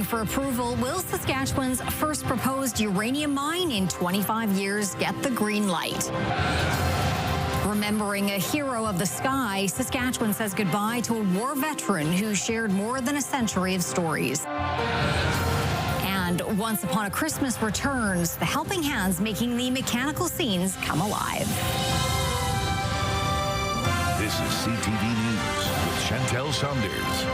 waiting for approval. Will Saskatchewan's first proposed uranium mine in 25 years get the green light? Remembering a hero of the sky, Saskatchewan says goodbye to a war veteran who shared more than a century of stories. And Once Upon a Christmas returns, the helping hands making the mechanical scenes come alive. This is CTV News with Chantel Saunders.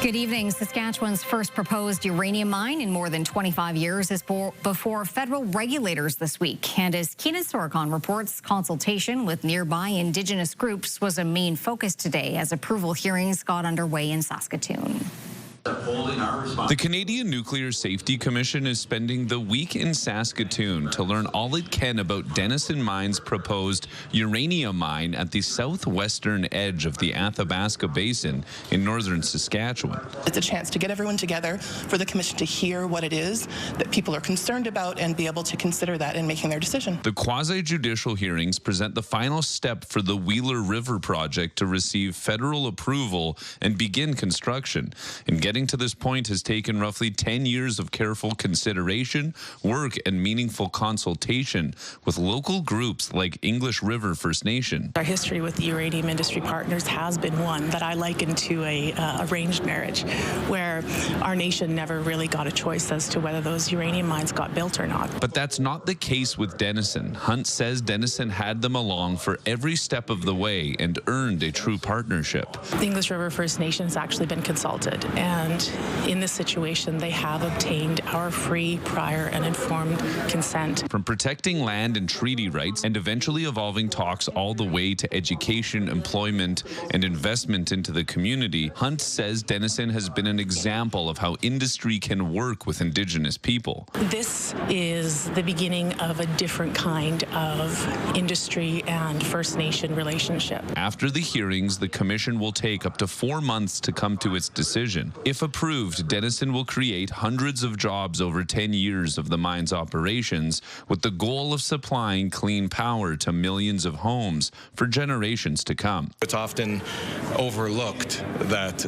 Good evening. Saskatchewan's first proposed uranium mine in more than 25 years is before federal regulators this week. And as Keenan Sorokon reports, consultation with nearby Indigenous groups was a main focus today as approval hearings got underway in Saskatoon. The Canadian Nuclear Safety Commission is spending the week in Saskatoon to learn all it can about Denison Mine's proposed uranium mine at the southwestern edge of the Athabasca Basin in northern Saskatchewan. It's a chance to get everyone together for the commission to hear what it is that people are concerned about and be able to consider that in making their decision. The quasi-judicial hearings present the final step for the Wheeler River project to receive federal approval and begin construction. And getting to this point has taken roughly 10 years of careful consideration, work, and meaningful consultation with local groups like English River First Nation. Our history with the uranium industry partners has been one that I liken to a arranged marriage, where our nation never really got a choice as to whether those uranium mines got built or not. But that's not the case with Denison. Hunt says Denison had them along for every step of the way and earned a true partnership. The English River First Nation's actually been consulted, and in this situation, they have obtained our free, prior, and informed consent. From protecting land and treaty rights and eventually evolving talks all the way to education, employment, and investment into the community, Hunt says Denison has been an example of how industry can work with Indigenous people. This is the beginning of a different kind of industry and First Nation relationship. After the hearings, the commission will take up to 4 months to come to its decision. If approved, Denison will create hundreds of jobs over 10 years of the mine's operations, with the goal of supplying clean power to millions of homes for generations to come. It's often overlooked that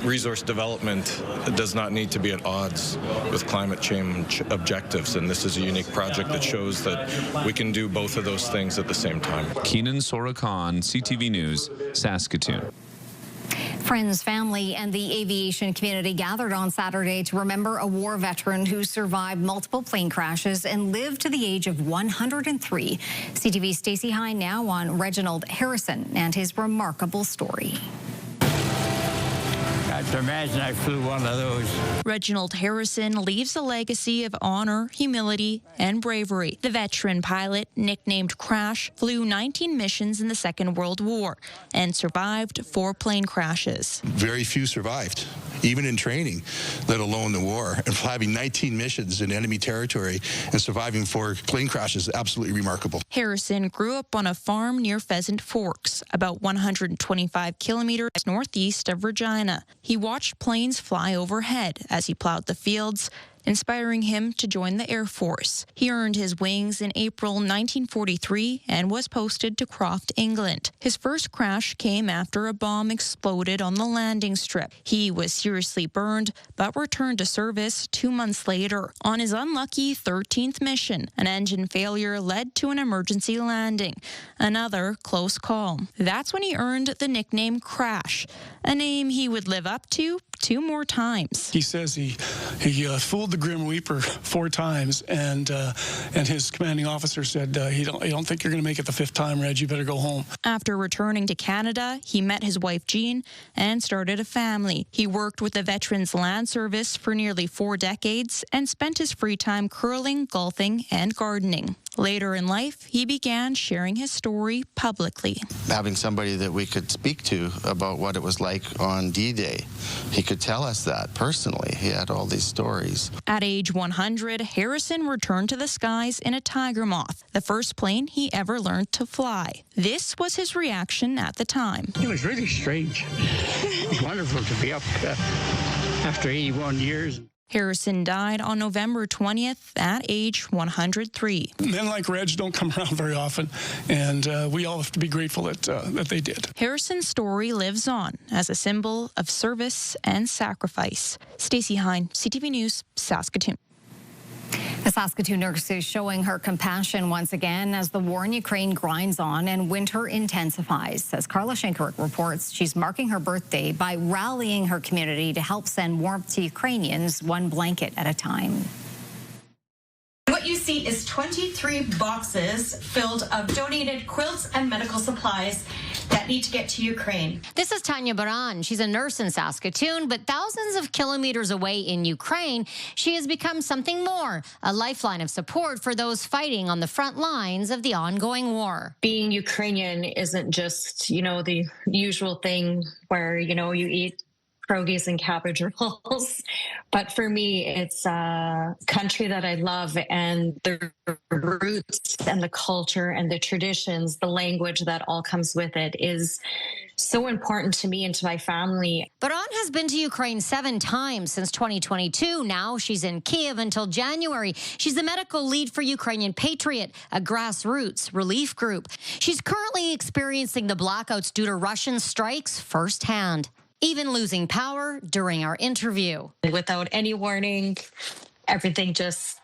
resource development does not need to be at odds with climate change objectives, and this is a unique project that shows that we can do both of those things at the same time. Keenan Sorokon, CTV News, Saskatoon. Friends, family, and the aviation community gathered on Saturday to remember a war veteran who survived multiple plane crashes and lived to the age of 103. CTV's Stacey Hine now on Reginald Harrison and his remarkable story. I have to imagine I flew one of those. Reginald Harrison leaves a legacy of honor, humility, and bravery. The veteran pilot, nicknamed Crash, flew 19 missions in the Second World War and survived 4 plane crashes. Very few survived, even in training, let alone the war. And having 19 missions in enemy territory and surviving 4 plane crashes is absolutely remarkable. Harrison grew up on a farm near Pheasant Forks, about 125 kilometers northeast of Regina. He watched planes fly overhead as he plowed the fields, inspiring him to join the Air Force. He earned his wings in April 1943 and was posted to Croft, England. His first crash came after a bomb exploded on the landing strip. He was seriously burned, but returned to service 2 months later. On his unlucky 13th mission, an engine failure led to an emergency landing. Another close call. That's when he earned the nickname Crash, a name he would live up to 2 more times. He says he fooled the Grim Reaper 4 times, and his commanding officer said, "I don't think you're going to make it the 5th time, Reg. You better go home." After returning to Canada, he met his wife Jean and started a family. He worked with the Veterans Land Service for nearly 4 decades and spent his free time curling, golfing, and gardening. Later in life, he began sharing his story publicly. Having somebody that we could speak to about what it was like on D-Day, he could tell us that personally. He had all these stories. At age 100, Harrison returned to the skies in a Tiger Moth, the first plane he ever learned to fly. This was his reaction at the time. It was really strange. It was wonderful to be up after 81 years. Harrison died on November 20th at age 103. Men like Reg don't come around very often, and we all have to be grateful that they did. Harrison's story lives on as a symbol of service and sacrifice. Stacey Hine, CTV News, Saskatoon. The Saskatoon nurse is showing her compassion once again as the war in Ukraine grinds on and winter intensifies. As Carla Shankaruk reports, she's marking her birthday by rallying her community to help send warmth to Ukrainians one blanket at a time. What you see is 23 boxes filled of donated quilts and medical supplies that need to get to Ukraine. This is Tanya Baran. She's a nurse in Saskatoon, but thousands of kilometers away in Ukraine, she has become something more, a lifeline of support for those fighting on the front lines of the ongoing war. Being Ukrainian isn't just, the usual thing where, you eat pierogies and cabbage rolls. But for me, it's a country that I love, and the roots and the culture and the traditions, the language that all comes with it is so important to me and to my family. Baran has been to Ukraine 7 times since 2022. Now she's in Kyiv until January. She's the medical lead for Ukrainian Patriot, a grassroots relief group. She's currently experiencing the blackouts due to Russian strikes firsthand, even losing power during our interview. Without any warning, everything just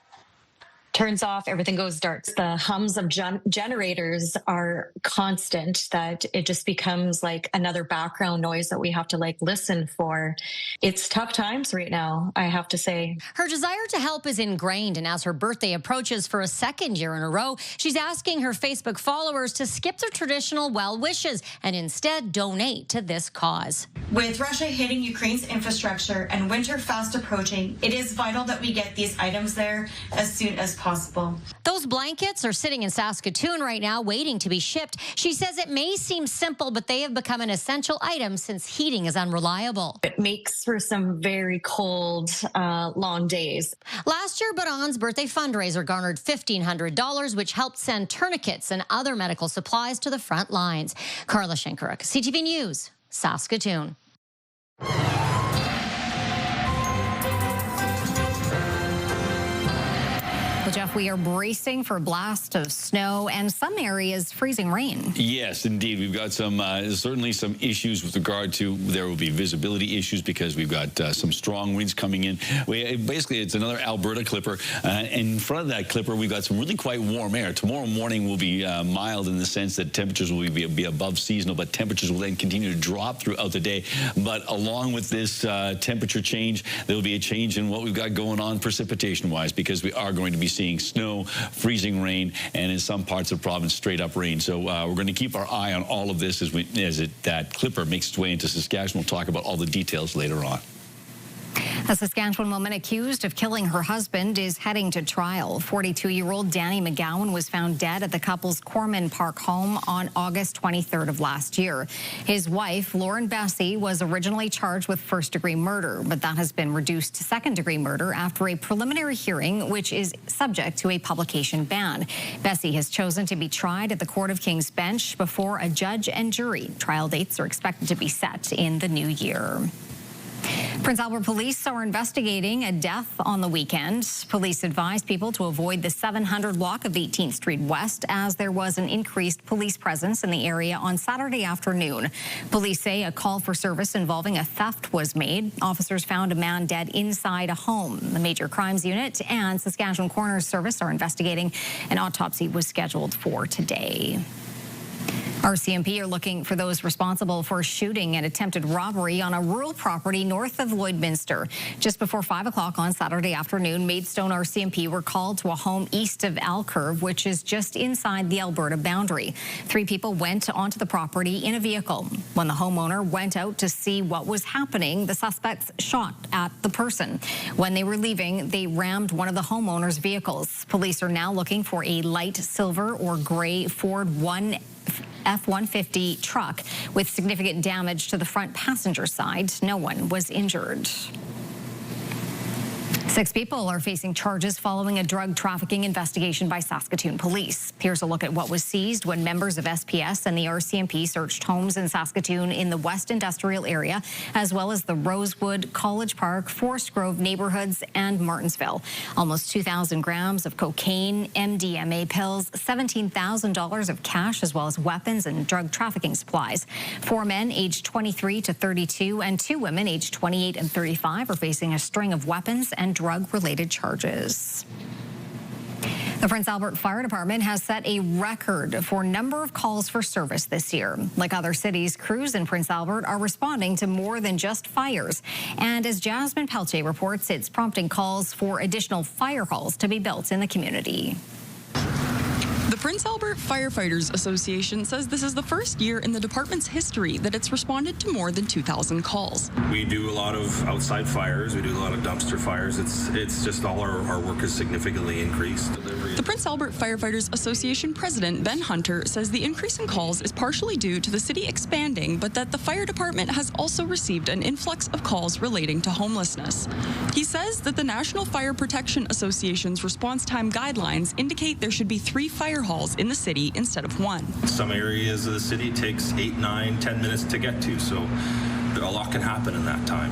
turns off, everything goes dark. The hums of generators are constant, that it just becomes like another background noise that we have to listen for. It's tough times right now, I have to say. Her desire to help is ingrained, and as her birthday approaches for a second year in a row, she's asking her Facebook followers to skip their traditional well wishes and instead donate to this cause. With Russia hitting Ukraine's infrastructure and winter fast approaching, it is vital that we get these items there as soon as possible. Those blankets are sitting in Saskatoon right now waiting to be shipped. She says it may seem simple, but they have become an essential item since heating is unreliable. It makes for some very cold, long days. Last year, Baran's birthday fundraiser garnered $1,500, which helped send tourniquets and other medical supplies to the front lines. Carla Shankaruk, CTV News, Saskatoon. Well, Jeff, we are bracing for a blast of snow and some areas freezing rain. Yes, indeed. We've got some certainly some issues with regard to, there will be visibility issues because we've got some strong winds coming in. Basically, it's another Alberta clipper. In front of that clipper, we've got some really quite warm air. Tomorrow morning will be mild in the sense that temperatures will be above seasonal, but temperatures will then continue to drop throughout the day. But along with this temperature change, there will be a change in what we've got going on precipitation-wise, because we are going to be seeing snow, freezing rain, and in some parts of the province, straight up rain. So we're going to keep our eye on all of this as that clipper makes its way into Saskatchewan. We'll talk about all the details later on. A Saskatchewan woman accused of killing her husband is heading to trial. 42-year-old Danny McGowan was found dead at the couple's Corman Park home on August 23rd of last year. His wife, Lauren Bessie, was originally charged with first-degree murder, but that has been reduced to second-degree murder after a preliminary hearing, which is subject to a publication ban. Bessie has chosen to be tried at the Court of King's Bench before a judge and jury. Trial dates are expected to be set in the new year. Prince Albert police are investigating a death on the weekend. Police advised people to avoid the 700 block of 18th Street West as there was an increased police presence in the area on Saturday afternoon. Police say a call for service involving a theft was made. Officers found a man dead inside a home. The Major Crimes Unit and Saskatchewan Coroner's Service are investigating. An autopsy was scheduled for today. RCMP are looking for those responsible for shooting and attempted robbery on a rural property north of Lloydminster. Just before 5 o'clock on Saturday afternoon, Maidstone RCMP were called to a home east of Alcurve, which is just inside the Alberta boundary. 3 people went onto the property in a vehicle. When the homeowner went out to see what was happening, the suspects shot at the person. When they were leaving, they rammed one of the homeowner's vehicles. Police are now looking for a light silver or gray Ford F-150 truck with significant damage to the front passenger side. No one was injured. 6 people are facing charges following a drug trafficking investigation by Saskatoon police. Here's a look at what was seized when members of SPS and the RCMP searched homes in Saskatoon in the West Industrial area, as well as the Rosewood, College Park, Forest Grove neighborhoods and Martinsville. Almost 2,000 grams of cocaine, MDMA pills, $17,000 of cash, as well as weapons and drug trafficking supplies. 4 men aged 23 to 32 and 2 women aged 28 and 35 are facing a string of weapons and drug-related charges. The Prince Albert Fire Department has set a record for number of calls for service this year. Like other cities, crews in Prince Albert are responding to more than just fires. And as Jasmine Pelche reports, it's prompting calls for additional fire halls to be built in the community. The Prince Albert Firefighters Association says this is the first year in the department's history that it's responded to more than 2,000 calls. We do a lot of outside fires. We do a lot of dumpster fires. It's just all our work has significantly increased. The Prince Albert Firefighters Association president, Ben Hunter, says the increase in calls is partially due to the city expanding, but that the fire department has also received an influx of calls relating to homelessness. He says that the National Fire Protection Association's response time guidelines indicate there should be 3 fire halls in the city instead of 1. Some areas of the city takes 8, 9, 10 minutes to get to, so a lot can happen in that time.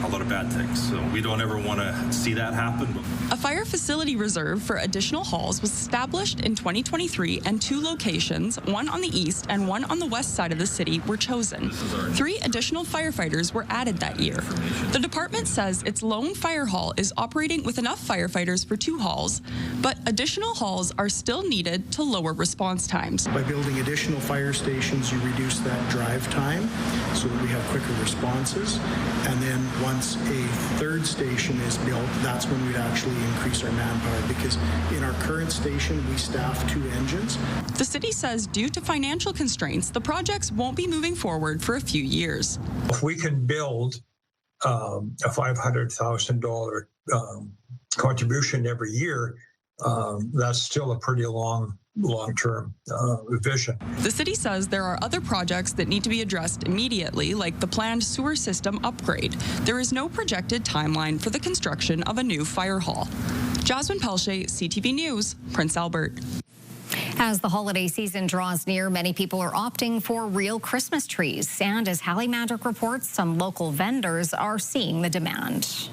A lot of bad things, so we don't ever want to see that happen. A fire facility reserve for additional halls was established in 2023, and 2 locations, one on the east and one on the west side of the city, were chosen. 3 additional firefighters were added that year. The department says its lone fire hall is operating with enough firefighters for 2 halls, but additional halls are still needed to lower response times. By building additional fire stations, you reduce that drive time so that we have quicker responses, and then once a 3rd station is built, that's when we'd actually increase our manpower, because in our current station, we staff 2 engines. The city says due to financial constraints, the projects won't be moving forward for a few years. If we can build a $500,000 contribution every year, that's still a pretty long-term vision. The city says there are other projects that need to be addressed immediately, like the planned sewer system upgrade. There is no projected timeline for the construction of a new fire hall. Jasmine Pelche, CTV News, Prince Albert. As the holiday season draws near, many people are opting for real Christmas trees. And as Hallie Mandrick reports, some local vendors are seeing the demand.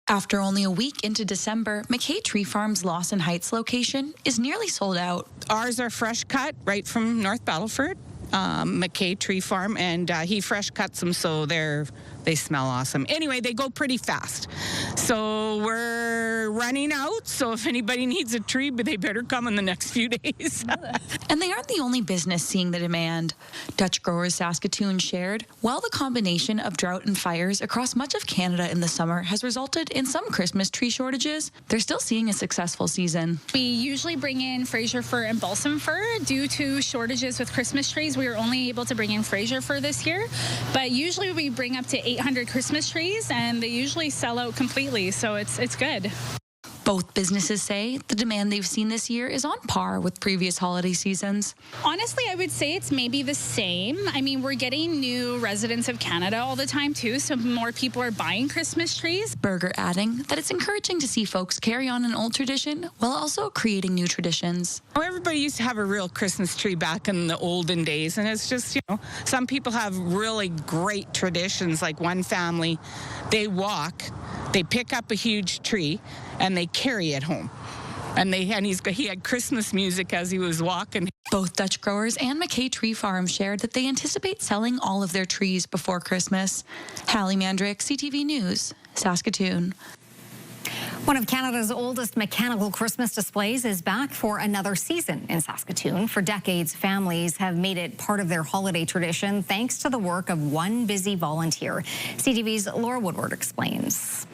After only a week into December, McKay Tree Farm's Lawson Heights location is nearly sold out. Ours are fresh cut right from North Battleford, McKay Tree Farm, and he fresh cuts them, so they smell awesome. Anyway, they go pretty fast. So we're running out, so if anybody needs a tree, but they better come in the next few days. And they aren't the only business seeing the demand. Dutch Growers Saskatoon shared, while the combination of drought and fires across much of Canada in the summer has resulted in some Christmas tree shortages, they're still seeing a successful season. We usually bring in Fraser fir and balsam fir. Due to shortages with Christmas trees, we were only able to bring in Fraser fir this year, but usually we bring up to 800 Christmas trees, and they usually sell out completely, so it's good. Both businesses say the demand they've seen this year is on par with previous holiday seasons. Honestly, I would say it's maybe the same. I mean, we're getting new residents of Canada all the time, too, so more people are buying Christmas trees. Berger adding that it's encouraging to see folks carry on an old tradition while also creating new traditions. Everybody used to have a real Christmas tree back in the olden days, and it's just, some people have really great traditions, like one family, they pick up a huge tree, and they carry it home. And he had Christmas music as he was walking. Both Dutch Growers and McKay Tree Farm shared that they anticipate selling all of their trees before Christmas. Hallie Mandrick, CTV News, Saskatoon. One of Canada's oldest mechanical Christmas displays is back for another season in Saskatoon. For decades, families have made it part of their holiday tradition thanks to the work of one busy volunteer. CTV's Laura Woodward explains.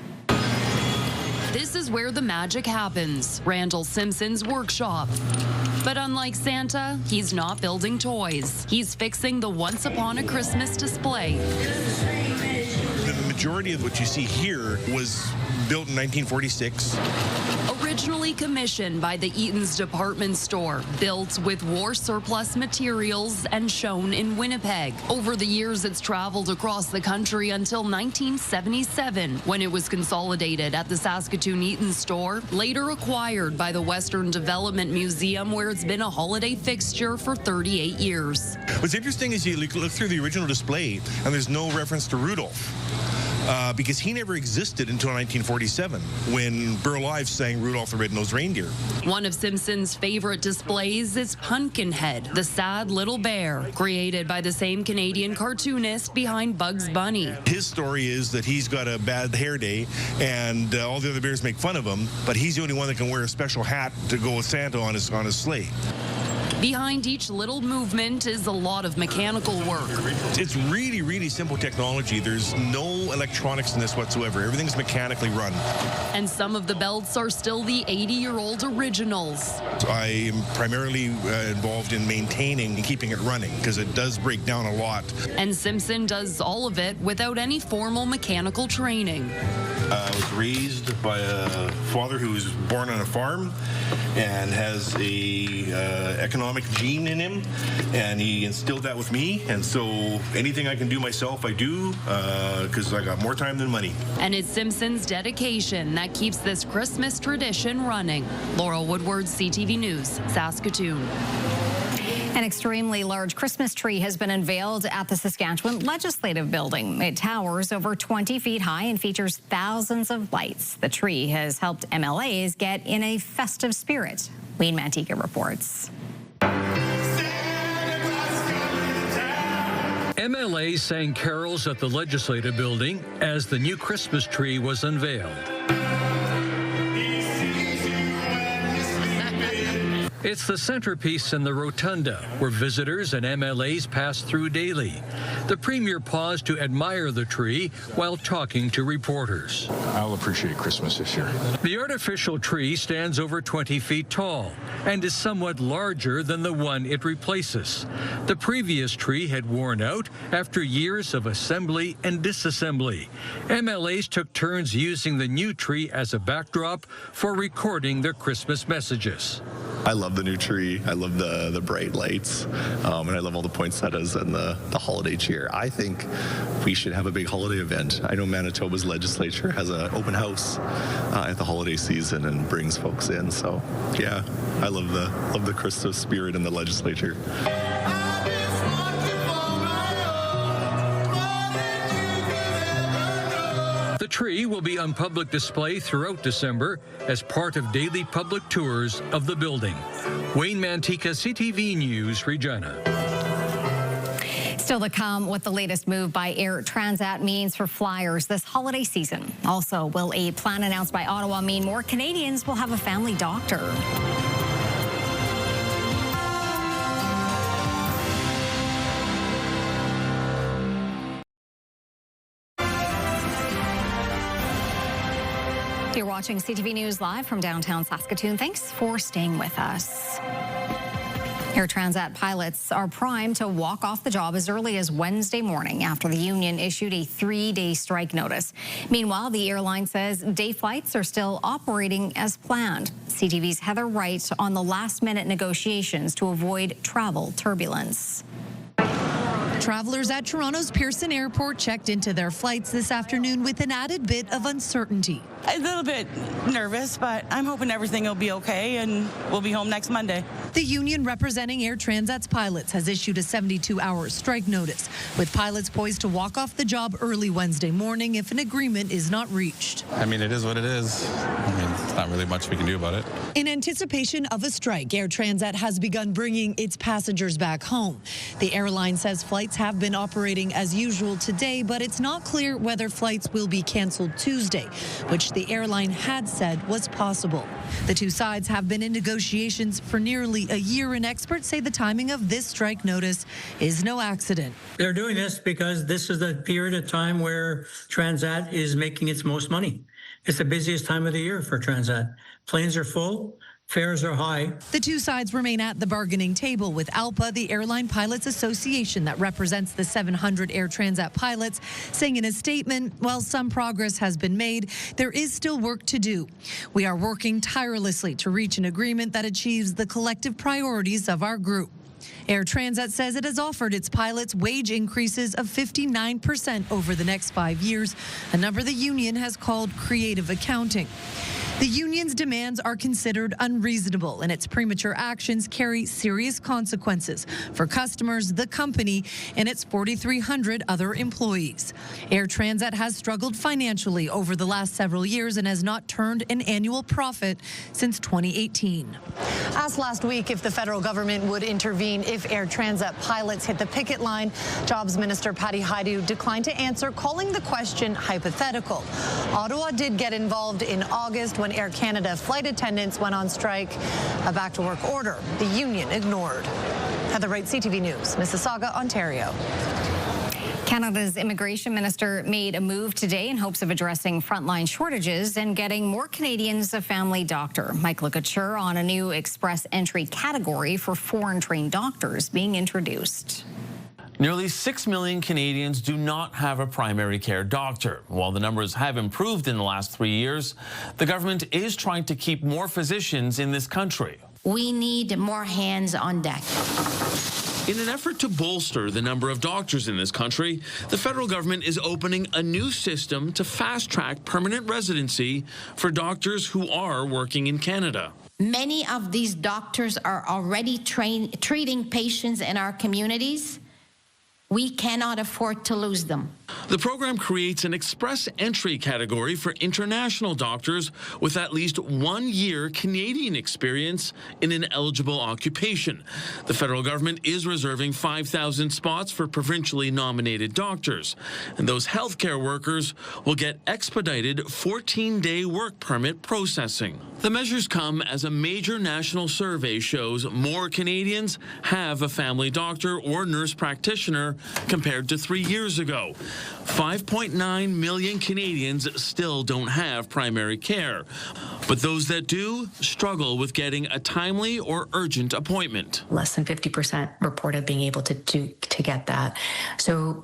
This is where the magic happens, Randall Simpson's workshop. But unlike Santa, he's not building toys. He's fixing the Once Upon a Christmas display. The majority of what you see here was built in 1946. Originally commissioned by the Eaton's department store, built with war surplus materials and shown in Winnipeg. Over the years, it's traveled across the country until 1977, when it was consolidated at the Saskatoon Eaton store, later acquired by the Western Development Museum, where it's been a holiday fixture for 38 years. What's interesting is you look through the original display, and there's no reference to Rudolph. Because he never existed until 1947, when Burl Ives sang Rudolph the Red-Nosed Reindeer. One of Simpson's favorite displays is Pumpkinhead, the sad little bear, created by the same Canadian cartoonist behind Bugs Bunny. His story is that he's got a bad hair day, and all the other bears make fun of him, but he's the only one that can wear a special hat to go with Santa on his sleigh. Behind each little movement is a lot of mechanical work. It's really, really simple technology. There's no electronics in this whatsoever. Everything's mechanically run. And some of the belts are still the 80-year-old originals. I am primarily involved in maintaining and keeping it running, because it does break down a lot. And Simpson does all of it without any formal mechanical training. I was raised by a father who was born on a farm and has a economic gene in him, and he instilled that with me. And so anything I can do myself, I do, because I got more time than money. And it's Simpson's dedication that keeps this Christmas tradition running. Laurel Woodward, CTV News, Saskatoon. An extremely large Christmas tree has been unveiled at the Saskatchewan Legislative Building. It towers over 20 feet high and features thousands of lights. The tree has helped MLAs get in a festive spirit. Wayne Mantika reports. MLAs sang carols at the Legislative Building as the new Christmas tree was unveiled. It's the centerpiece in the rotunda, where visitors and MLAs pass through daily. The Premier paused to admire the tree while talking to reporters. I'll appreciate Christmas this year. The artificial tree stands over 20 feet tall and is somewhat larger than the one it replaces. The previous tree had worn out after years of assembly and disassembly. MLAs took turns using the new tree as a backdrop for recording their Christmas messages. I love the new tree. I love the bright lights, and I love all the poinsettias and the holiday cheer. I think we should have a big holiday event. I know Manitoba's legislature has an open house at the holiday season and brings folks in. So, yeah, I love the Christmas spirit in the legislature. The tree will be on public display throughout December as part of daily public tours of the building. Wayne Mantika, CTV News, Regina. Still to come, what the latest move by Air Transat means for flyers this holiday season. Also, will a plan announced by Ottawa mean more Canadians will have a family doctor? You're watching CTV News live from downtown Saskatoon. Thanks for staying with us. Air Transat pilots are primed to walk off the job as early as Wednesday morning after the union issued a 3-day strike notice. Meanwhile, the airline says day flights are still operating as planned. CTV's Heather Wright on the last-minute negotiations to avoid travel turbulence. Travelers at Toronto's Pearson Airport checked into their flights this afternoon with an added bit of uncertainty. A little bit nervous, but I'm hoping everything will be okay and we'll be home next Monday. The union representing Air Transat's pilots has issued a 72-hour strike notice, with pilots poised to walk off the job early Wednesday morning if an agreement is not reached. I mean, it is what it is. I mean, it's not really much we can do about it. In anticipation of a strike, Air Transat has begun bringing its passengers back home. The airline says flights have been operating as usual today, but it's not clear whether flights will be canceled Tuesday, which the airline had said was possible. The two sides have been in negotiations for nearly a year, and experts say the timing of this strike notice is no accident. They're doing this because this is the period of time where Transat is making its most money. It's the busiest time of the year for Transat. Planes are full. fares are high. The two sides remain at the bargaining table, with ALPA, the Airline Pilots Association that represents the 700 Air Transat pilots, saying in a statement, while some progress has been made, there is still work to do. We are working tirelessly to reach an agreement that achieves the collective priorities of our group. Air Transat says it has offered its pilots wage increases of 59% over the next 5 years, a number the union has called creative accounting. The union's demands are considered unreasonable, and its premature actions carry serious consequences for customers, the company, and its 4,300 other employees. Air Transat has struggled financially over the last several years and has not turned an annual profit since 2018. Asked last week if the federal government would intervene if Air Transat pilots hit the picket line, Jobs Minister Patty Hajdu declined to answer, calling the question hypothetical. Ottawa did get involved in August when Air Canada flight attendants went on strike. A back-to-work order the union ignored. Heather Wright, CTV News, Mississauga, Ontario. Canada's immigration minister made a move today in hopes of addressing frontline shortages and getting more Canadians a family doctor. Mike Couture on a new express entry category for foreign-trained doctors being introduced. Nearly 6 million Canadians do not have a primary care doctor. While the numbers have improved in the last 3 years, the government is trying to keep more physicians in this country. We need more hands on deck. In an effort to bolster the number of doctors in this country, the federal government is opening a new system to fast-track permanent residency for doctors who are working in Canada. Many of these doctors are already treating patients in our communities. We cannot afford to lose them. The program creates an express entry category for international doctors with at least 1 year Canadian experience in an eligible occupation. The federal government is reserving 5,000 spots for provincially nominated doctors, and those healthcare workers will get expedited 14-day work permit processing. The measures come as a major national survey shows more Canadians have a family doctor or nurse practitioner compared to 3 years ago. 5.9 million Canadians still don't have primary care, but those that do struggle with getting a timely or urgent appointment. Less than 50% reported being able to get that. So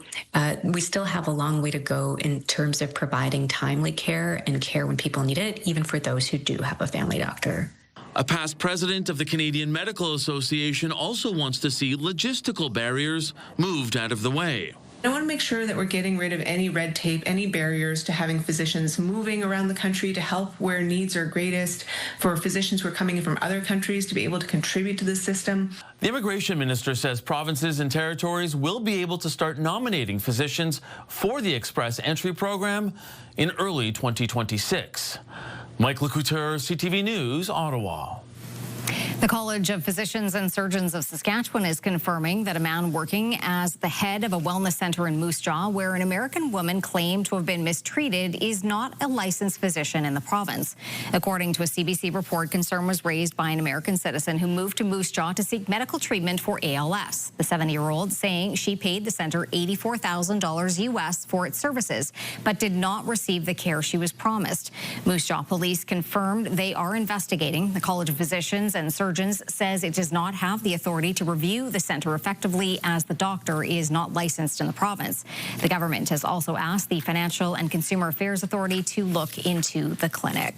we still have a long way to go in terms of providing timely care and care when people need it, even for those who do have a family doctor. A past president of the Canadian Medical Association also wants to see logistical barriers moved out of the way. I want to make sure that we're getting rid of any red tape, any barriers to having physicians moving around the country to help where needs are greatest, for physicians who are coming in from other countries to be able to contribute to the system. The immigration minister says provinces and territories will be able to start nominating physicians for the Express Entry program in early 2026. Mike Couture, CTV News, Ottawa. The College of Physicians and Surgeons of Saskatchewan is confirming that a man working as the head of a wellness center in Moose Jaw, where an American woman claimed to have been mistreated, is not a licensed physician in the province. According to a CBC report, concern was raised by an American citizen who moved to Moose Jaw to seek medical treatment for ALS. The 70-year-old saying she paid the center $84,000 US for its services, but did not receive the care she was promised. Moose Jaw police confirmed they are investigating. The College of Physicians and Surgeons says it does not have the authority to review the center effectively, as the doctor is not licensed in the province. The government has also asked the Financial and Consumer Affairs Authority to look into the clinic.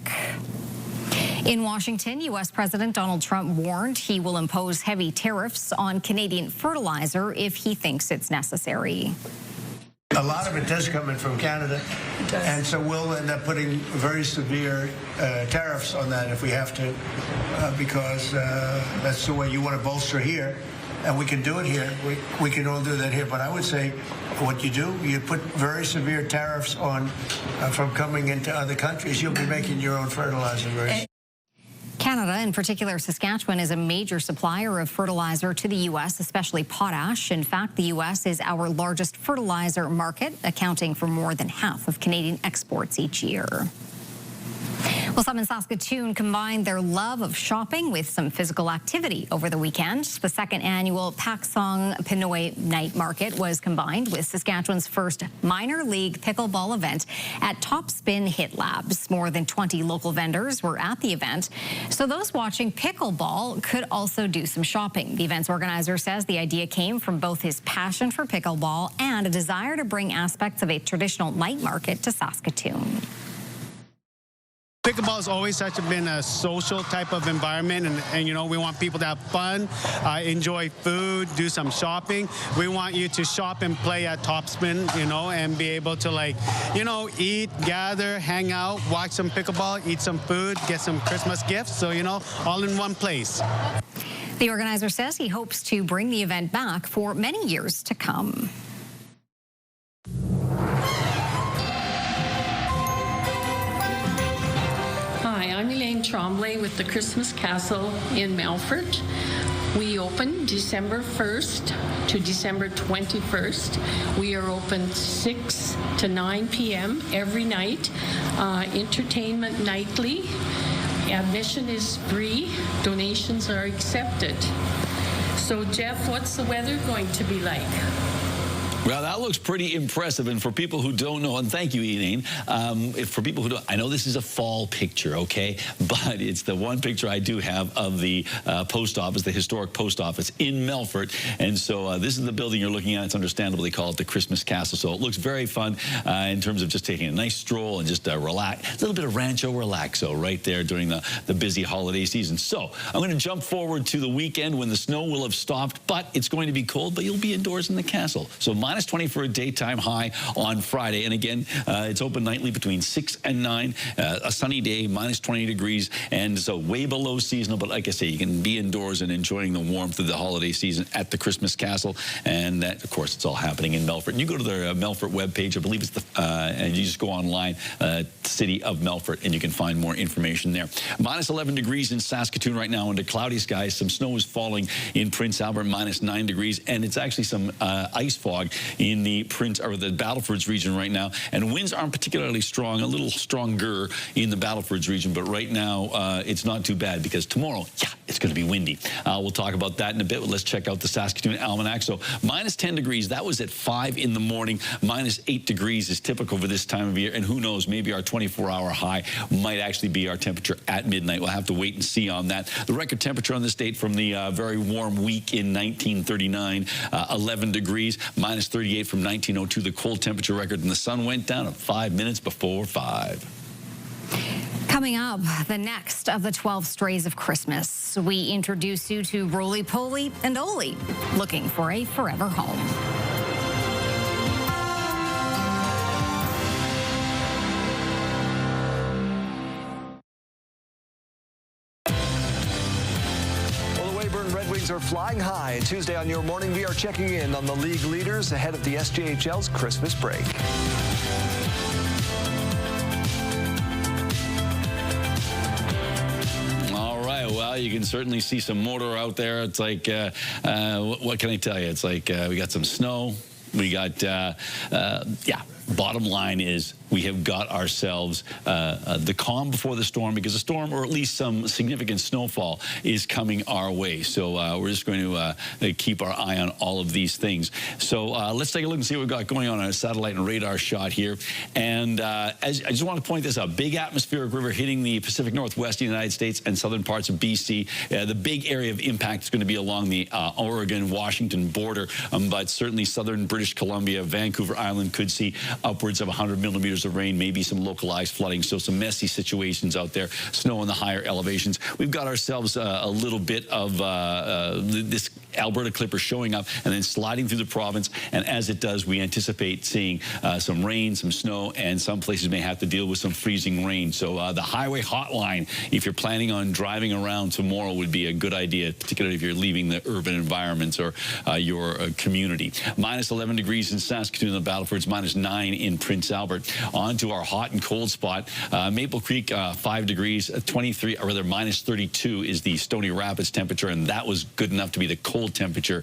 In Washington, U.S. President Donald Trump warned he will impose heavy tariffs on Canadian fertilizer if he thinks it's necessary. A lot of it does come in from Canada, and so we'll end up putting very severe tariffs on that if we have to, because that's the way you want to bolster here, and we can do it here. We can all do that here, but I would say what you do, you put very severe tariffs on from coming into other countries. You'll be making your own fertilizer very. Canada, in particular Saskatchewan, is a major supplier of fertilizer to the U.S., especially potash. In fact, the U.S. is our largest fertilizer market, accounting for more than half of Canadian exports each year. Well, some in Saskatoon combined their love of shopping with some physical activity over the weekend. The second annual Paksong Pinoy Night Market was combined with Saskatchewan's first minor league pickleball event at Top Spin Hit Labs. More than 20 local vendors were at the event, so those watching pickleball could also do some shopping. The event's organizer says the idea came from both his passion for pickleball and a desire to bring aspects of a traditional night market to Saskatoon. Pickleball has always been a social type of environment, and you know, we want people to have fun, enjoy food, do some shopping. We want you to shop and play at Topspin, you know, and be able to, like, you know, eat, gather, hang out, watch some pickleball, eat some food, get some Christmas gifts, so, you know, all in one place. The organizer says he hopes to bring the event back for many years to come. Hi, I'm Elaine Tremblay with the Christmas Castle in Melfort. We open December 1st to December 21st. We are open 6 to 9 p.m. every night. Entertainment nightly. Admission is free. Donations are accepted. So, Jeff, what's the weather going to be like? Well, that looks pretty impressive. And for people who don't know, and thank you, Elaine, for people who don't, I know this is a fall picture, okay? But it's the one picture I do have of the post office, the historic post office in Melfort. And so this is the building you're looking at. It's understandable they call it the Christmas Castle. So it looks very fun in terms of just taking a nice stroll and just relax. A little bit of Rancho Relaxo right there during the busy holiday season. So I'm going to jump forward to the weekend when the snow will have stopped, but it's going to be cold, but you'll be indoors in the castle. So minus 20 for a daytime high on Friday. And again, it's open nightly between 6 and 9. A sunny day, minus 20 degrees. And so way below seasonal. But like I say, you can be indoors and enjoying the warmth of the holiday season at the Christmas Castle. And that, of course, it's all happening in Melfort. And you go to the Melfort webpage. I believe it's the, and you just go online, City of Melfort, and you can find more information there. Minus 11 degrees in Saskatoon right now under cloudy skies. Some snow is falling in Prince Albert, minus 9 degrees. And it's actually some ice fog in the the Battlefords region right now, and winds aren't particularly strong, a little stronger in the Battlefords region, but right now it's not too bad because tomorrow, yeah, it's going to be windy. We'll talk about that in a bit. Let's check out the Saskatoon Almanac. So minus 10 degrees, that was at 5 in the morning. Minus 8 degrees is typical for this time of year, and who knows, maybe our 24-hour high might actually be our temperature at midnight. We'll have to wait and see on that. The record temperature on this date from the very warm week in 1939, 11 degrees, minus 38 from 1902, the cold temperature record, and the sun went down at 5 minutes before 5. Coming up, the next of the 12 strays of Christmas, we introduce you to Roly Poly and Oly, looking for a forever home. Are flying high. Tuesday on Your Morning, we are checking in on the league leaders ahead of the SJHL's Christmas break. All right, well, you can certainly see some motor out there. It's like, what can I tell you? It's like we got some snow. We got, yeah, bottom line is we have got ourselves the calm before the storm, because a storm, or at least some significant snowfall, is coming our way. So we're just going to keep our eye on all of these things. So let's take a look and see what we've got going on a satellite and radar shot here. And as I just want to point this out, big atmospheric river hitting the Pacific Northwest United States and southern parts of BC. The big area of impact is going to be along the Oregon-Washington border, but certainly southern British Columbia, Vancouver Island could see upwards of 100 millimeters of rain, maybe some localized flooding. So some messy situations out there, snow in the higher elevations. We've got ourselves a little bit of this Alberta clipper showing up and then sliding through the province. And as it does, we anticipate seeing some rain, some snow, and some places may have to deal with some freezing rain. So the highway hotline, if you're planning on driving around tomorrow, would be a good idea, particularly if you're leaving the urban environments or your community. Minus 11 degrees in Saskatoon, the Battlefords, minus 9 9 in Prince Albert. On to our hot and cold spot. Maple Creek, 5 degrees, 23, or rather minus 32 is the Stony Rapids temperature, and that was good enough to be the cold temperature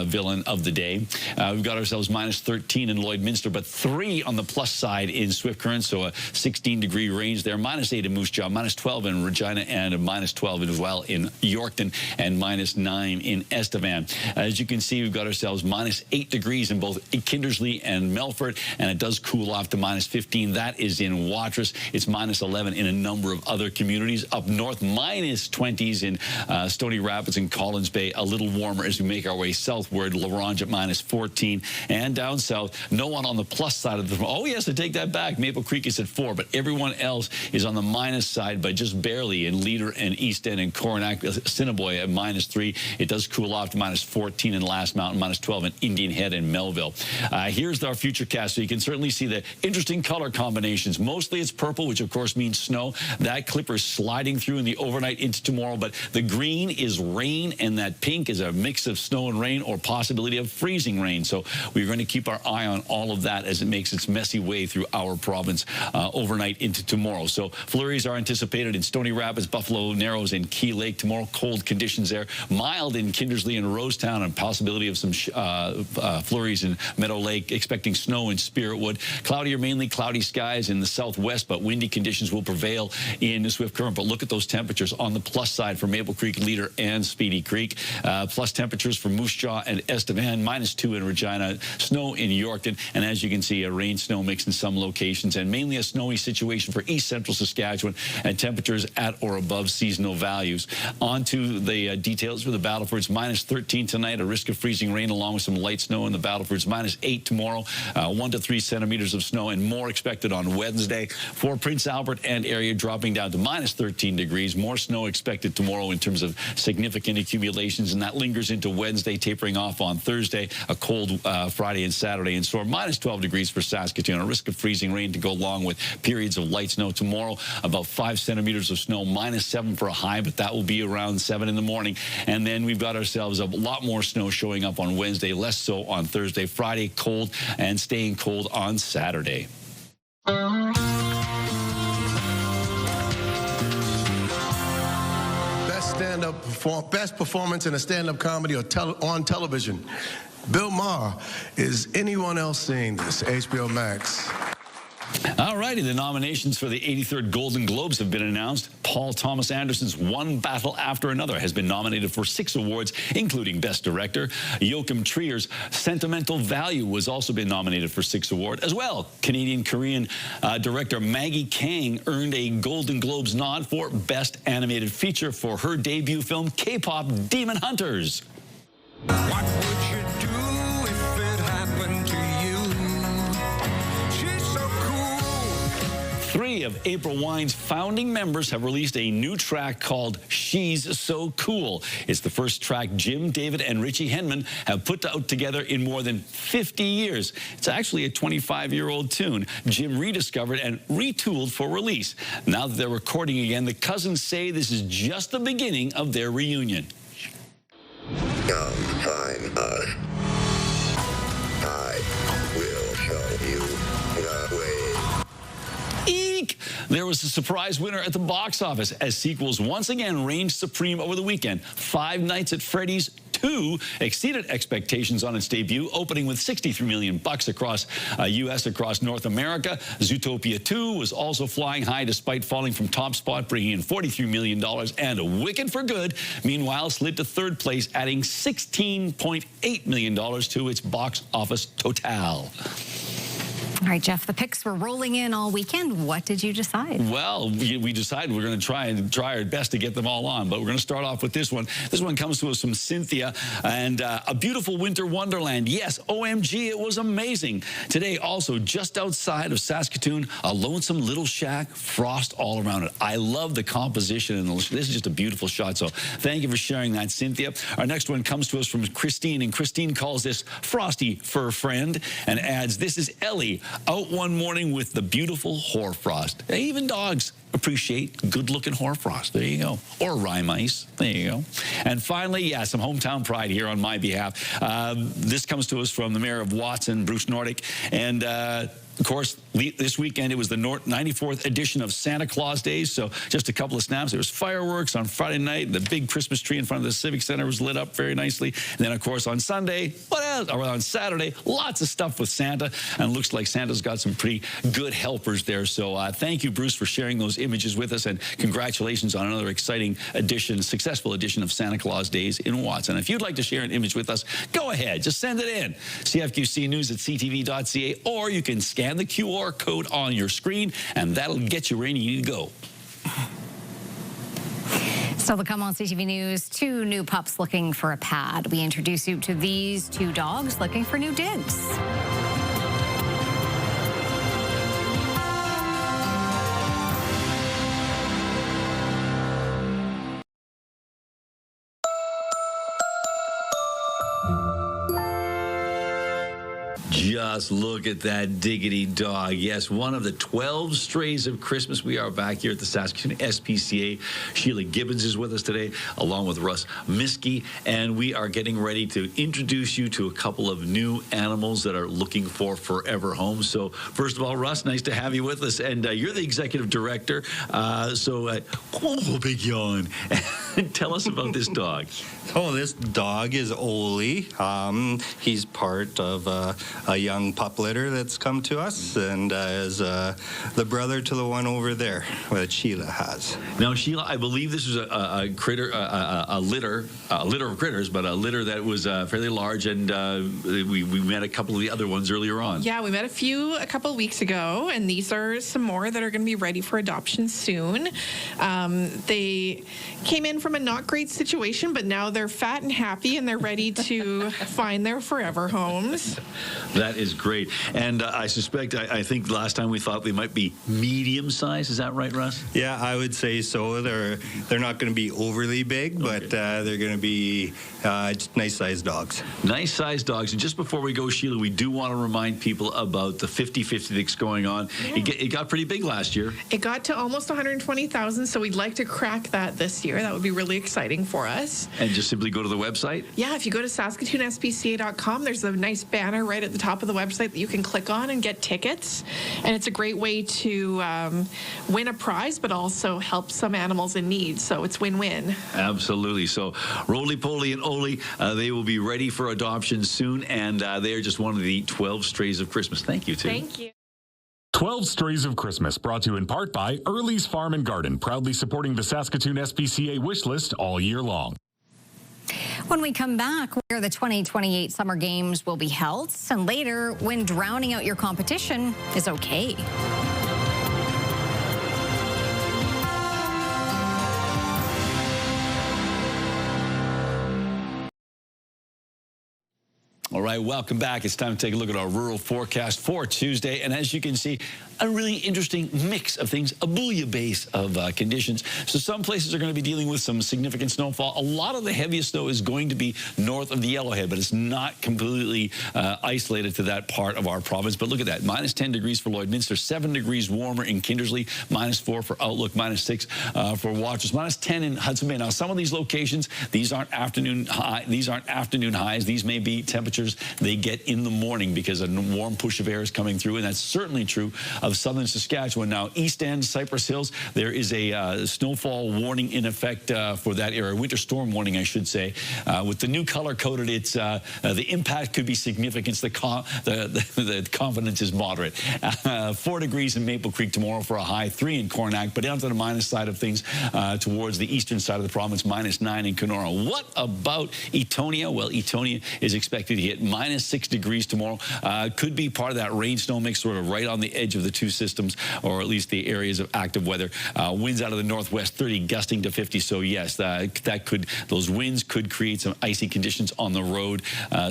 villain of the day. We've got ourselves minus 13 in Lloydminster, but 3 on the plus side in Swift Current, so a 16-degree range there. Minus 8 in Moose Jaw, minus 12 in Regina, and a minus 12 as well in Yorkton, and minus 9 in Estevan. As you can see, we've got ourselves minus 8 degrees in both Kindersley and Melfort, and it does cool off to minus 15. That is in Watrous. It's minus 11 in a number of other communities. Up north, minus 20s in Stony Rapids and Collins Bay. A little warmer as we make our way southward. La Ronge at minus 14. And down south, no one on the plus side of the... Oh, yes, I take that back. Maple Creek is at 4, but everyone else is on the minus side by just barely in Leader and East End and Coronach. Assiniboia at minus 3. It does cool off to minus 14 in Last Mountain, minus 12 in Indian Head and Melville. Here's our future cast, so you can certainly see the interesting color combinations. Mostly it's purple, which of course means snow. That clipper's sliding through in the overnight into tomorrow, but the green is rain, and that pink is a mix of snow and rain or possibility of freezing rain. So we're going to keep our eye on all of that as it makes its messy way through our province overnight into tomorrow. So flurries are anticipated in Stony Rapids, Buffalo Narrows, and Key Lake tomorrow. Cold conditions there. Mild in Kindersley and Rosetown, and possibility of some flurries in Meadow Lake. Expecting snow in Spiritwood. Cloudy or mainly cloudy skies in the southwest, but windy conditions will prevail in the Swift Current. But look at those temperatures on the plus side for Maple Creek, Leader, and Speedy Creek. Plus temperatures for Moose Jaw and Estevan, minus 2 in Regina, snow in Yorkton, and as you can see, a rain-snow mix in some locations, and mainly a snowy situation for east central Saskatchewan, and temperatures at or above seasonal values. On to the details for the Battlefords. Minus 13 tonight, a risk of freezing rain along with some light snow in the Battlefords. Minus 8 tomorrow, 1 to 3 centimeters of snow, and more expected on Wednesday. For Prince Albert and area, dropping down to minus 13 degrees. More snow expected tomorrow in terms of significant accumulations, and that lingers into Wednesday, tapering off on Thursday. A cold Friday and Saturday in store. Minus 12 degrees for Saskatoon. A risk of freezing rain to go along with periods of light snow tomorrow. About 5 centimeters of snow. Minus 7 for a high, but that will be around 7 in the morning. And then we've got ourselves a lot more snow showing up on Wednesday, less so on Thursday. Friday, cold, and staying cold on Saturday. Best performance in a stand-up comedy or on television. Bill Maher. Is anyone else seeing this? HBO Max. All righty, the nominations for the 83rd Golden Globes have been announced. Paul Thomas Anderson's One Battle After Another has been nominated for 6 awards, including Best Director. Joachim Trier's Sentimental Value was also been nominated for 6 awards as well. Canadian-Korean director Maggie Kang earned a Golden Globes nod for Best Animated Feature for her debut film, K-Pop Demon Hunters. What would you do if it happened to you? She's so cool. 3 of April Wine's founding members have released a new track called She's So Cool. It's the first track Jim, David, and Richie Henman have put out together in more than 50 years. It's actually a 25-year-old tune Jim rediscovered and retooled for release. Now that they're recording again, the cousins say this is just the beginning of their reunion. Come find us. I will show you the way. Eek! There was a surprise winner at the box office as sequels once again reigned supreme over the weekend. Five Nights at Freddy's 2 exceeded expectations on its debut, opening with $63 million across U.S. across North America. Zootopia 2 was also flying high despite falling from top spot, bringing in $43 million. And Wicked for Good, meanwhile, slid to 3rd place, adding $16.8 million to its box office total. All right, Jeff, the picks were rolling in all weekend. What did you decide? Well, we decided we're going to try our best to get them all on, but we're going to start off with this one. This one comes to us from Cynthia, and A Beautiful Winter Wonderland. Yes, OMG, it was amazing. Today, also, just outside of Saskatoon, a lonesome little shack, frost all around it. I love the composition, and this is just a beautiful shot, so thank you for sharing that, Cynthia. Our next one comes to us from Christine, and Christine calls this Frosty Fur Friend, and adds, this is Ellie, out one morning with the beautiful hoarfrost. Even dogs appreciate good-looking hoarfrost. There you go. Or rye mice. There you go. And finally, yeah, some hometown pride here on my behalf. This comes to us from the mayor of Watson, Bruce Nordick. And Of course, this weekend, it was the 94th edition of Santa Claus Days, so just a couple of snaps. There was fireworks on Friday night. The big Christmas tree in front of the Civic Center was lit up very nicely. And then, of course, on Sunday, what else? Or on Saturday, lots of stuff with Santa, and it looks like Santa's got some pretty good helpers there. So thank you, Bruce, for sharing those images with us, and congratulations on another exciting edition, successful edition of Santa Claus Days in Watson. If you'd like to share an image with us, go ahead. Just send it in. CFQCnews@ctv.ca, or you can scan the QR code on your screen, and that'll get you where you need to go. Still to come on CTV News, 2 new pups looking for a pad. We introduce you to these 2 dogs looking for new digs. Just look at that diggity dog. Yes, one of the 12 strays of Christmas. We are back here at the Saskatoon SPCA. Sheila Gibbons is with us today, along with Russ Miskey, and we are getting ready to introduce you to a couple of new animals that are looking for forever homes. So, first of all, Russ, nice to have you with us, and you're the executive director. Big yawn. Tell us about this dog. Oh, this dog is Oli. He's part of a young pup litter that's come to us, and is the brother to the one over there that Sheila has. Now, Sheila, I believe this was a critter, a litter of critters, but a litter that was fairly large, and we met a couple of the other ones earlier on. Yeah, we met a couple of weeks ago, and these are some more that are going to be ready for adoption soon. They came in from a not great situation, but now they're fat and happy, and they're ready to find their forever homes. That is great. And I suspect, I think last time we thought they might be medium size. Is that right, Russ? Yeah, I would say so. They're not going to be overly big, but they're going to be nice-sized dogs. Nice-sized dogs. And just before we go, Sheila, we do want to remind people about the 50-50 that's going on. Yeah. It got pretty big last year. It got to almost 120,000, so we'd like to crack that this year. That would be really exciting for us. And just simply go to the website? Yeah, if you go to SaskatoonSPCA.com, there's a nice banner right at the top of the website that you can click on and get tickets. And it's a great way to win a prize, but also help some animals in need. So it's win-win. Absolutely. So Roly-Poly and Oli, they will be ready for adoption soon, and they are just one of the 12 strays of Christmas. Thank you, too. Thank you. 12 Strays of Christmas, brought to you in part by Early's Farm and Garden, proudly supporting the Saskatoon SPCA wish list all year long. When we come back, where the 2028 Summer Games will be held, and later, when drowning out your competition is okay. All right, welcome back. It's time to take a look at our rural forecast for Tuesday. And as you can see, a really interesting mix of things, a bouillabaisse of conditions. So some places are going to be dealing with some significant snowfall. A lot of the heaviest snow is going to be north of the Yellowhead, but it's not completely isolated to that part of our province. But look at that, minus 10 degrees for Lloydminster, 7 degrees warmer in Kindersley, minus 4 for Outlook, minus 6 for Watchers, minus 10 in Hudson Bay. Now, some of these locations, these aren't afternoon highs. These may be temperatures they get in the morning because a warm push of air is coming through, and that's certainly true of southern Saskatchewan. Now, East End, Cypress Hills, there is a snowfall warning in effect for that area, winter storm warning, I should say. With the new color-coded, it's the impact could be significant. The confidence is moderate. 4 degrees in Maple Creek tomorrow for a high, 3 in Coronach, but down to the minus side of things towards the eastern side of the province, minus 9 in Kenora. What about Etonia? Well, Etonia is expected to hit minus 6 degrees tomorrow. Could be part of that rain-snow mix, sort of right on the edge of the two systems, or at least the areas of active weather. Winds out of the northwest, 30 gusting to 50. So yes, those winds could create some icy conditions on the road.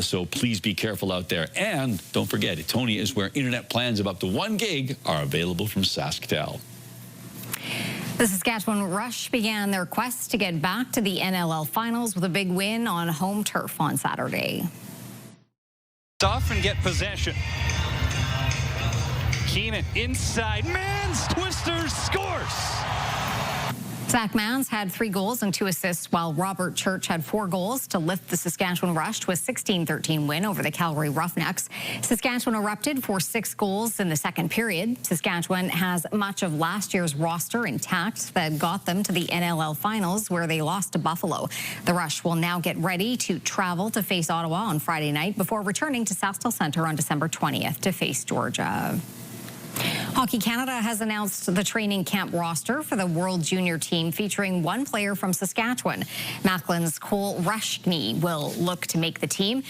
So please be careful out there. And don't forget, Etonia is where internet plans of up to 1 gig are available from SaskTel. The Saskatchewan Rush began their quest to get back to the NLL finals with a big win on home turf on Saturday. Off and get possession. Keenan inside, man's twister scores. Zach Mans had 3 goals and 2 assists, while Robert Church had 4 goals to lift the Saskatchewan Rush to a 16-13 win over the Calgary Roughnecks. Saskatchewan erupted for 6 goals in the second period. Saskatchewan has much of last year's roster intact that got them to the NLL finals, where they lost to Buffalo. The Rush will now get ready to travel to face Ottawa on Friday night before returning to SaskTel Centre on December 20th to face Georgia. Hockey Canada has announced the training camp roster for the World Junior team, featuring 1 player from Saskatchewan. Macklin's Cole Rushkney will look to make the team.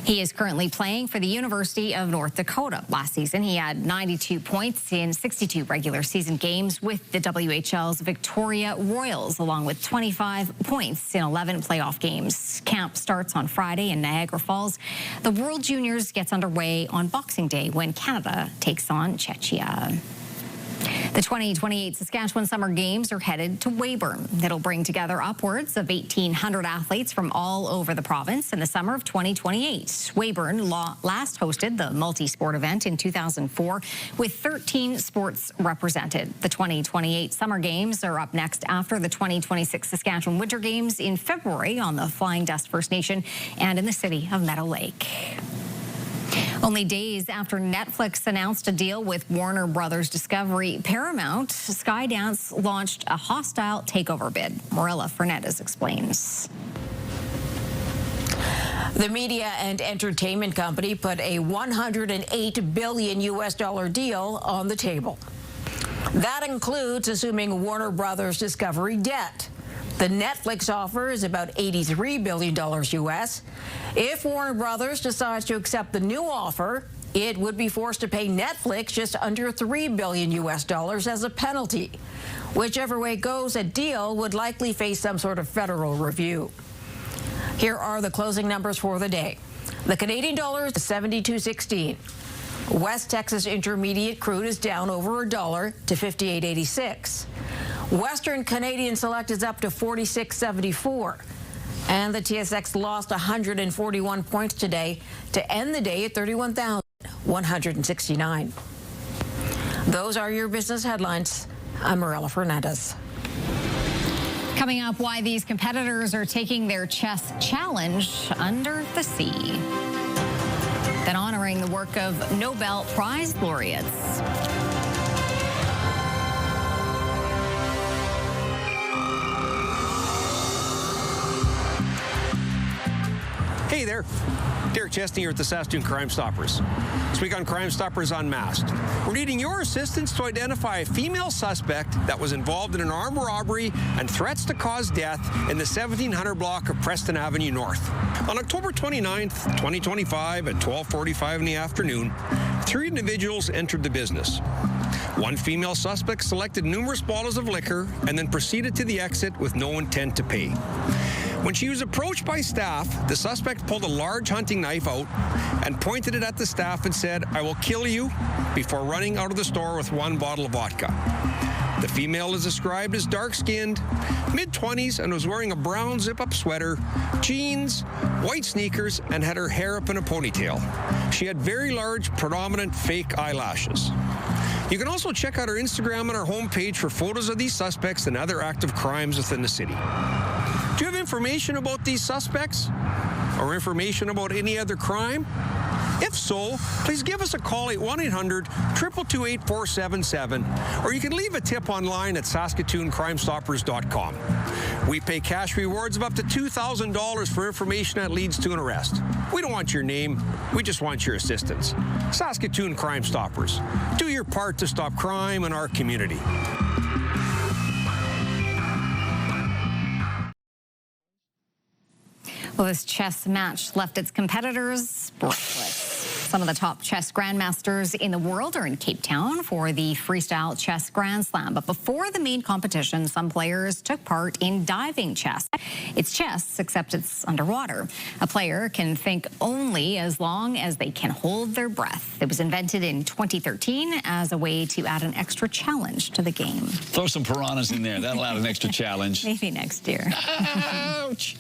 He is currently playing for the University of North Dakota. Last season, he had 92 points in 62 regular season games with the WHL's Victoria Royals, along with 25 points in 11 playoff games. Camp starts on Friday in Niagara Falls. The World Juniors gets underway on Boxing Day when Canada takes on Czechia. The 2028 Saskatchewan Summer Games are headed to Weyburn. It'll bring together upwards of 1,800 athletes from all over the province in the summer of 2028. Weyburn last hosted the multi-sport event in 2004 with 13 sports represented. The 2028 Summer Games are up next after the 2026 Saskatchewan Winter Games in February on the Flying Dust First Nation and in the city of Meadow Lake. Only days after Netflix announced a deal with Warner Brothers Discovery Paramount, Skydance launched a hostile takeover bid. Morella Fernandez explains. The media and entertainment company put a $108 billion deal on the table. That includes assuming Warner Brothers Discovery debt. The Netflix offer is about $83 billion US. If Warner Brothers decides to accept the new offer, it would be forced to pay Netflix just under $3 billion US as a penalty. Whichever way it goes, a deal would likely face some sort of federal review. Here are the closing numbers for the day. The Canadian dollar is 72.16. West Texas Intermediate crude is down over $1 to 58.86. Western Canadian Select is up to 46.74. And the TSX lost 141 points today to end the day at 31,169. Those are your business headlines. I'm Morella Fernandez. Coming up, why these competitors are taking their chess challenge under the sea. Then honoring the work of Nobel Prize laureates. Hey there, Derek Chesney here at the Saskatoon Crime Stoppers. This week on Crime Stoppers Unmasked, we're needing your assistance to identify a female suspect that was involved in an armed robbery and threats to cause death in the 1700 block of Preston Avenue North. On October 29th, 2025 at 12:45 in the afternoon, 3 individuals entered the business. One female suspect selected numerous bottles of liquor and then proceeded to the exit with no intent to pay. When she was approached by staff, the suspect pulled a large hunting knife out and pointed it at the staff and said, "I will kill you," before running out of the store with 1 bottle of vodka. The female is described as dark-skinned, mid-20s, and was wearing a brown zip-up sweater, jeans, white sneakers, and had her hair up in a ponytail. She had very large, predominant fake eyelashes. You can also check out our Instagram and our homepage for photos of these suspects and other active crimes within the city. Do you have information about these suspects? Or information about any other crime? If so, please give us a call at 1-800-222-8477, or you can leave a tip online at SaskatoonCrimeStoppers.com. We pay cash rewards of up to $2,000 for information that leads to an arrest. We don't want your name, we just want your assistance. Saskatoon Crime Stoppers. Do your part to stop crime in our community. Well, this chess match left its competitors breathless. Some of the top chess grandmasters in the world are in Cape Town for the Freestyle Chess Grand Slam. But before the main competition, some players took part in diving chess. It's chess, except it's underwater. A player can think only as long as they can hold their breath. It was invented in 2013 as a way to add an extra challenge to the game. Throw some piranhas in there. That'll add an extra challenge. Maybe next year. Ouch!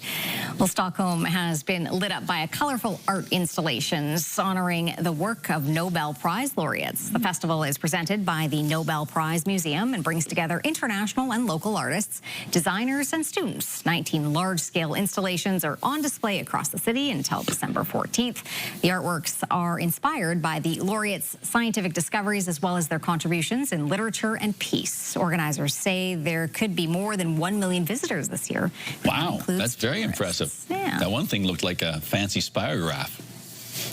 Well, Stockholm has been lit up by a colorful art installations honoring honoring the work of Nobel Prize laureates. The festival is presented by the Nobel Prize Museum and brings together international and local artists, designers, and students. 19 large-scale installations are on display across the city until December 14th. The artworks are inspired by the laureates' scientific discoveries as well as their contributions in literature and peace. Organizers say there could be more than 1 million visitors this year. Wow, that's very impressive. Yeah. That one thing looked like a fancy spirograph.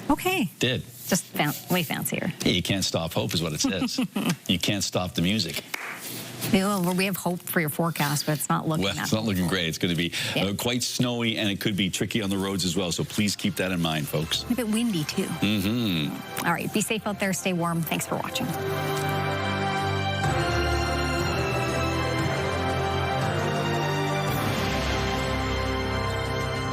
Okay. Did. Just way fancier. Hey, you can't stop hope is what it says. You can't stop the music. Well, we have hope for your forecast, but it's not looking Well, it's not looking great. It's going to be quite snowy, and it could be tricky on the roads as well. So please keep that in mind, folks. A bit windy, too. Mm-hmm. All right. Be safe out there. Stay warm. Thanks for watching.